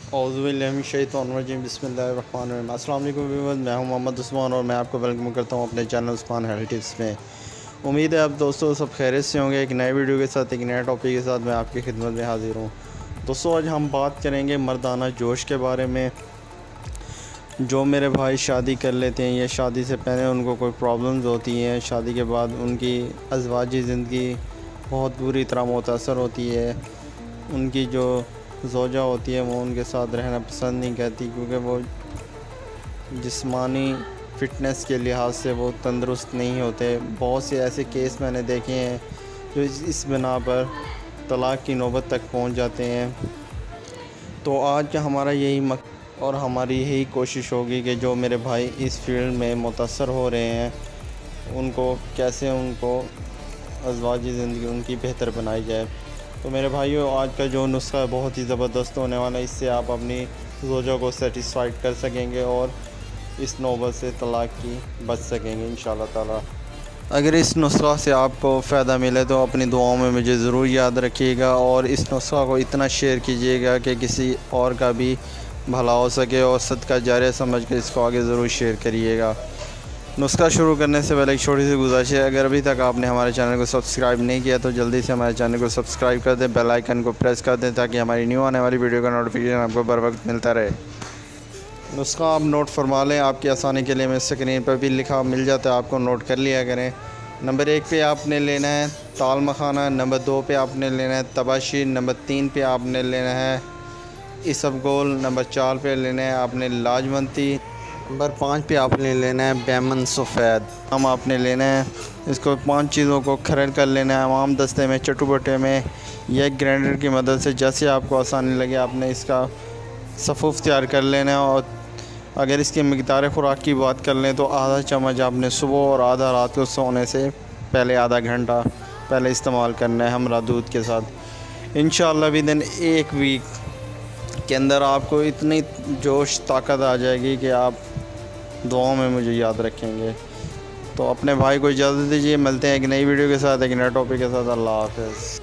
औज़ुबिल्लाहिमिनश्शैतानिर्रजीम बिस्मिल्लाहिर्रहमानिर्रहीम। अस्सलाम वालेकुम व्यूअर्स, मैं हूं मोहम्मद उस्मान और मैं आपको वेलकम करता हूं अपने चैनल उस्मान हेल्थ टिप्स में। उम्मीद है आप दोस्तों सब खैरियत से होंगे। एक नए वीडियो के साथ, एक नए टॉपिक के साथ मैं आपकी खिदमत में हाज़िर हूं। दोस्तों, आज हम बात करेंगे मर्दाना जोश के बारे में। जो मेरे भाई शादी कर लेते हैं या शादी से पहले उनको कोई प्रॉब्लम्स होती हैं, शादी के बाद उनकी अज़वाजी ज़िंदगी बहुत बुरी तरह मुतासर होती है। उनकी जो ज़ौजा होती है वो उनके साथ रहना पसंद नहीं करती, क्योंकि वो जिस्मानी फ़िटनेस के लिहाज से वो तंदुरुस्त नहीं होते। बहुत से ऐसे केस मैंने देखे हैं जो इस बिना पर तलाक़ की नौबत तक पहुंच जाते हैं। तो आज का हमारा यही और हमारी यही कोशिश होगी कि जो मेरे भाई इस फील्ड में मुतासर हो रहे हैं उनको कैसे उनको अज़वाजी ज़िंदगी उनकी बेहतर बनाई जाए। तो मेरे भाइयों, आज का जो नुस्खा है बहुत ही ज़बरदस्त होने वाला है। इससे आप अपनी ज़ौजा को सेटिस्फाइड कर सकेंगे और इस नौबत से तलाक़ की बच सकेंगे इंशाअल्लाह ताला। अगर इस नुस्खा से आपको फ़ायदा मिले तो अपनी दुआओं में मुझे ज़रूर याद रखिएगा और इस नुस्खा को इतना शेयर कीजिएगा कि किसी और का भी भला हो सके, और सदका जारिया समझ कर इसको आगे ज़रूर शेयर करिएगा। नुस्खा शुरू करने से पहले एक छोटी सी गुजारिश है, अगर अभी तक आपने हमारे चैनल को सब्सक्राइब नहीं किया तो जल्दी से हमारे चैनल को सब्सक्राइब कर दें, बेल आइकन को प्रेस कर दें ताकि हमारी न्यू आने वाली वीडियो का नोटिफिकेशन आपको बर वक्त मिलता रहे। नुस्खा आप नोट फरमा लें, आपकी आसानी के लिए मैं स्क्रीन पर भी लिखा मिल जाता है, आपको नोट कर लिया करें। नंबर 1 पे आपने लेना है ताल मखाना, नंबर 2 पे आपने लेना है तबाशी, नंबर 3 पे आपने लेना है इसबगोल, नंबर 4 पे लेना है आपने लाजवंती, नंबर 5 पे आपने लेना है बैमन सफ़ेद। हम आपने लेना है इसको 5 चीज़ों को खरल कर लेना है आम दस्ते में, चटुबटे में या ग्राइंडर की मदद से, जैसे आपको आसानी लगे आपने इसका सफ़ूफ़ तैयार कर लेना है। और अगर इसकी मकदार ख़ुराक की बात कर लें तो आधा चम्मच आपने सुबह और आधा रात को सोने से पहले आधा घंटा पहले इस्तेमाल करना है हमरा दूध के साथ। इंशाअल्लाह विदिन 1 वीक के अंदर आपको इतनी जोश ताकत आ जाएगी कि आप दुआओं में मुझे याद रखेंगे। तो अपने भाई को इजाज़त दीजिए, मिलते हैं एक नई वीडियो के साथ, एक नए टॉपिक के साथ। अल्लाह हाफ़िज़।